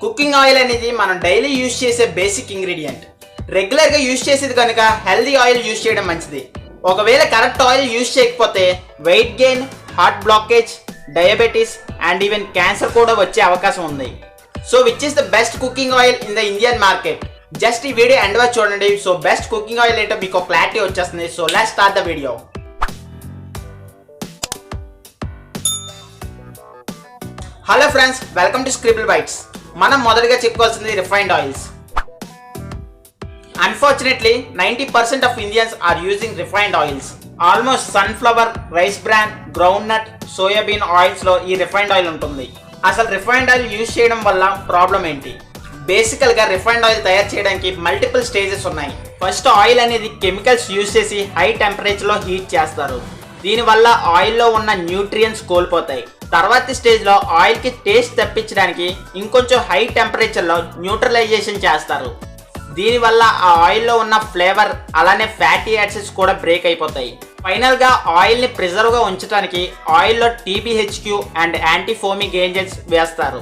Cooking oil అనేది మనం daily use చేసే బేసిక్ ఇంగ్రీడియంట్. రెగ్యులర్గా యూజ్ చేసేది కనుక హెల్దీ ఆయిల్ యూజ్ చేయడం మంచిది. ఒకవేళ కరెక్ట్ ఆయిల్ యూజ్ చేయకపోతే weight gain, heart blockage, diabetes and even cancer కూడా వచ్చే అవకాశం ఉంది. So which is the best cooking oil in the Indian market? Just ఈ వీడియో ఎండ్ వరకు చూడండి. సో బెస్ట్ కుకింగ్ ఆయిల్ ఏంటో మీకు క్లారిటీ వచ్చేస్తుంది. So let's start the video. Hello friends, welcome to Scribble Bytes. మనం మొదటిగా చెప్పుకోవాల్సింది refined oils. Unfortunately, 90% of Indians are using refined oils. Almost sunflower, rice bran, groundnut, soybean oils లో ఈ refined oil ఉంటుంది. అసలు రిఫైన్డ్ ఆయిల్ యూజ్ చేయడం వల్ల problem ఏంటి? బేసికల్గా రిఫైన్డ్ ఆయిల్ తయారు చేయడానికి మల్టిపుల్ స్టేజెస్ ఉన్నాయి. ఫస్ట్ ఆయిల్ అనేది కెమికల్స్ యూజ్ చేసి హై టెంపరేచర్లో హీట్ చేస్తారు. దీనివల్ల ఆయిల్లో ఉన్న న్యూట్రియన్స్ కోల్పోతాయి. తర్వాతి స్టేజ్లో ఆయిల్కి టేస్ట్ తెప్పించడానికి ఇంకొంచెం హై టెంపరేచర్లో న్యూట్రలైజేషన్ చేస్తారు. దీనివల్ల ఆ ఆయిల్లో ఉన్న ఫ్లేవర్ అలానే ఫ్యాటీ యాసిడ్స్ కూడా బ్రేక్ అయిపోతాయి. ఫైనల్గా ఆయిల్ని ప్రిజర్వ్గా ఉంచడానికి ఆయిల్లో TBHQ and anti foaming agents వేస్తారు.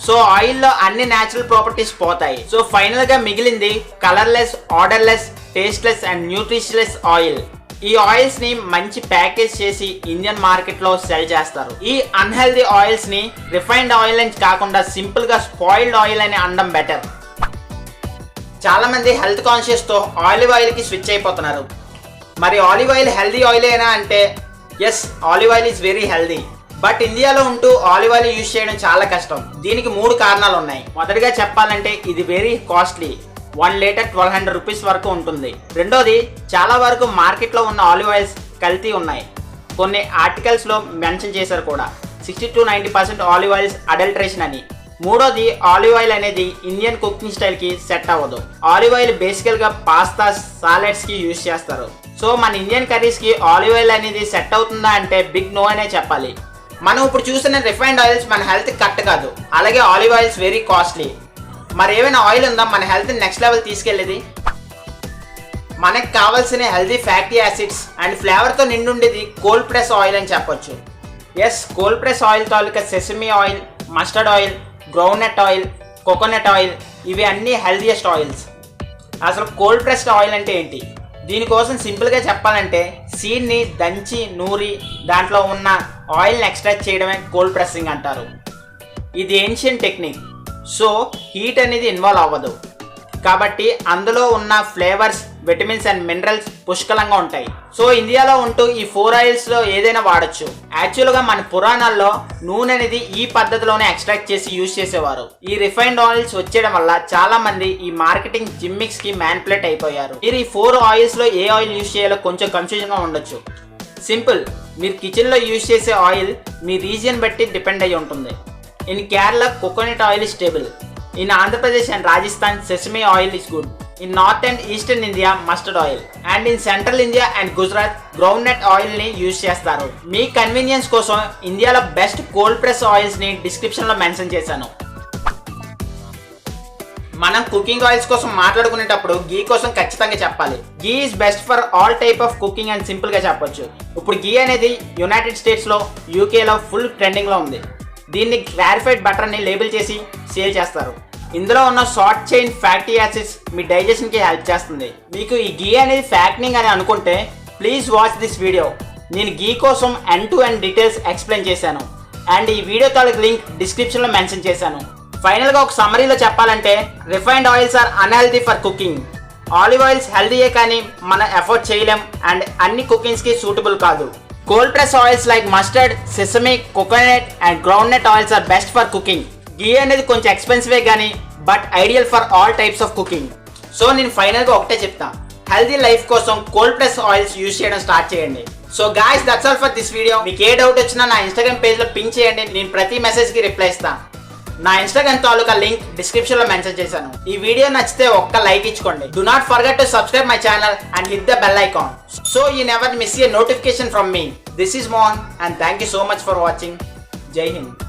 సో ఆయిల్లో అన్ని న్యాచురల్ ప్రాపర్టీస్ పోతాయి. సో ఫైనల్గా మిగిలింది colourless, odourless, tasteless and nutritious oil. ఈ ఆయిల్స్ ని మంచి ప్యాకేజ్ చేసి ఇండియన్ మార్కెట్ లో సెల్ చేస్తారు. ఈ అన్హెల్దీ ఆయిల్స్ ని రిఫైన్డ్ ఆయిల్ అని కాకుండా సింపుల్ గా స్పాయిల్డ్ ఆయిల్ అని అనడం బెటర్. చాలా మంది హెల్త్ కాన్షియస్ తో ఆలివ్ ఆయిల్ కి స్విచ్ అయిపోతున్నారు. మరి ఆలివ్ ఆయిల్ హెల్దీ ఆయిల్ అయినా అంటే yes, olive oil is very healthy. But ఇండియాలో ఉంటూ ఆలివ్ ఆయిల్ యూజ్ చేయడం చాలా కష్టం. దీనికి 3 కారణాలు ఉన్నాయి. మొదటిగా చెప్పాలంటే ఇది వెరీ కాస్ట్లీ. 1 లీటర్ 1200 రూపీస్ వరకు ఉంటుంది. రెండోది, చాలా వరకు మార్కెట్లో ఉన్న ఆలివ్ ఆయిల్స్ కల్తీ ఉన్నాయి. కొన్ని ఆర్టికల్స్లో మెన్షన్ చేశారు కూడా 60 to 90% ఆలివ్ ఆయిల్స్ అడల్ట్రేషన్ అని. మూడోది, ఆలివ్ ఆయిల్ అనేది ఇండియన్ కుకింగ్ స్టైల్కి సెట్ అవ్వదు. ఆలివ్ ఆయిల్ బేసికల్గా పాస్తా, సాలెడ్స్కి యూజ్ చేస్తారు. సో మన ఇండియన్ కర్రీస్కి ఆలివ్ ఆయిల్ అనేది సెట్ అవుతుందా అంటే బిగ్ నో అనే చెప్పాలి. మనం ఇప్పుడు చూస్తున్న రిఫైన్డ్ ఆయిల్స్ మన హెల్త్కి కరెక్ట్ కాదు. అలాగే ఆలివ్ ఆయిల్స్ వెరీ కాస్ట్లీ. మరి ఏమైనా ఆయిల్ ఉందా మన హెల్త్ని నెక్స్ట్ లెవెల్ తీసుకెళ్ళేది? మనకు కావాల్సిన హెల్తీ ఫ్యాటీ యాసిడ్స్ అండ్ ఫ్లేవర్తో నిండుండేది కోల్డ్ ప్రెస్ ఆయిల్ అని చెప్పొచ్చు. ఎస్, కోల్డ్ ప్రెస్ ఆయిల్ తాలూకా sesame oil, mustard oil, groundnut oil, coconut oil ఇవి అన్నీ హెల్దియెస్ట్ ఆయిల్స్. అసలు కోల్డ్ ప్రెస్డ్ ఆయిల్ అంటే ఏంటి? దీనికోసం సింపుల్గా చెప్పాలంటే సీడ్ని దంచి నూరి దాంట్లో ఉన్న ఆయిల్ని ఎక్స్ట్రాక్ట్ చేయడమే కోల్డ్ ప్రెస్సింగ్ అంటారు. ఇది ఏన్షియన్ టెక్నిక్. సో హీట్ అనేది ఇన్వాల్వ్ అవ్వదు కాబట్టి అందులో ఉన్న ఫ్లేవర్స్, విటమిన్స్ అండ్ మినరల్స్ పుష్కలంగా ఉంటాయి. సో ఇండియాలో ఉంటూ ఈ 4 ఆయిల్స్లో ఏదైనా వాడచ్చు. యాక్చువల్గా మన పురాణాల్లో నూనె అనేది ఈ పద్ధతిలోనే ఎక్స్ట్రాక్ట్ చేసి యూజ్ చేసేవారు. ఈ రిఫైన్డ్ ఆయిల్స్ వచ్చేయడం వల్ల చాలా మంది ఈ మార్కెటింగ్ జిమ్మిక్స్ కి మ్యానిపులేట్ అయిపోయారు. మీరు ఈ 4 ఆయిల్స్లో ఏ ఆయిల్ యూజ్ చేయాలో కొంచెం కన్ఫ్యూజన్గా ఉండొచ్చు. సింపుల్, మీరు కిచెన్లో యూజ్ చేసే ఆయిల్ మీ రీజియన్ బట్టి డిపెండ్ అయి ఉంటుంది. In Kerala coconut oil is stable. In Andhra Pradesh and Rajasthan, sesame oil is good. In North and Eastern India, mustard oil. And in Central India and Gujarat, groundnut oil ni use చేస్తారు. మీ convenience కోసం ఇండియాలో best cold press oils ని description లో mention చేశాను. మనం cooking oils కోసం మాట్లాడుకునేటప్పుడు గీ కోసం ఖచ్చితంగా చెప్పాలి. Ghee is best for all type of cooking అని సింపుల్ గా చెప్పొచ్చు. ఇప్పుడు గీ అనేది యునైటెడ్ స్టేట్స్ లో, యూకేలో ఫుల్ ట్రెండింగ్ లో ఉంది. దీన్ని క్లారిఫైడ్ బటర్ ని లేబుల్ చేసి సేల్ చేస్తారు. ఇందులో ఉన్న షార్ట్ చైన్ ఫ్యాటీ యాసిడ్స్ మీ డైజెషన్కి హెల్ప్ చేస్తుంది. మీకు ఈ గీ అనేది ఫ్యాక్నింగ్ అని అనుకుంటే ప్లీజ్ వాచ్ దిస్ వీడియో. నేను గీ కోసం end to end details explain చేశాను అండ్ ఈ వీడియో తాలూకు లింక్ డిస్క్రిప్షన్లో మెన్షన్ చేశాను. ఫైనల్గా ఒక సమ్మరీలో చెప్పాలంటే refined oils are unhealthy for cooking. Olive oils హెల్దీయే కానీ మనం ఎఫోర్డ్ చేయలేం అండ్ అన్ని కుకింగ్స్కి సూటబుల్ కాదు. Cold press oils like mustard, sesame, coconut and groundnut oils are best for cooking. Ghee అనేది కొంచెం ఎక్స్పెన్సివే కానీ but ideal for all types of cooking. So నేను ఫైనల్గా ఒకటే చెప్తా, హెల్దీ లైఫ్ కోసం కోల్డ్ ప్రెస్ ఆయిల్స్ యూజ్ చేయడం స్టార్ట్ చేయండి. So guys, that's all for this video. మీకు ఏ డౌట్ వచ్చినా నా ఇన్స్టాగ్రామ్ పేజ్లో పింక్ చేయండి. నేను ప్రతి మెసేజ్కి రిప్లై ఇస్తాను. నా ఇన్స్టాగ్రామ్ తాలూకా లింక్ డిస్క్రిప్షన్ లో మెన్షన్ చేశాను. ఈ వీడియో నచ్చితే ఒక్క లైక్ ఇచ్చుకోండి. Do not forget to subscribe my channel and hit the bell icon so you never miss a notification from me. This is Mohan and thank you so much for watching. Jai Hind.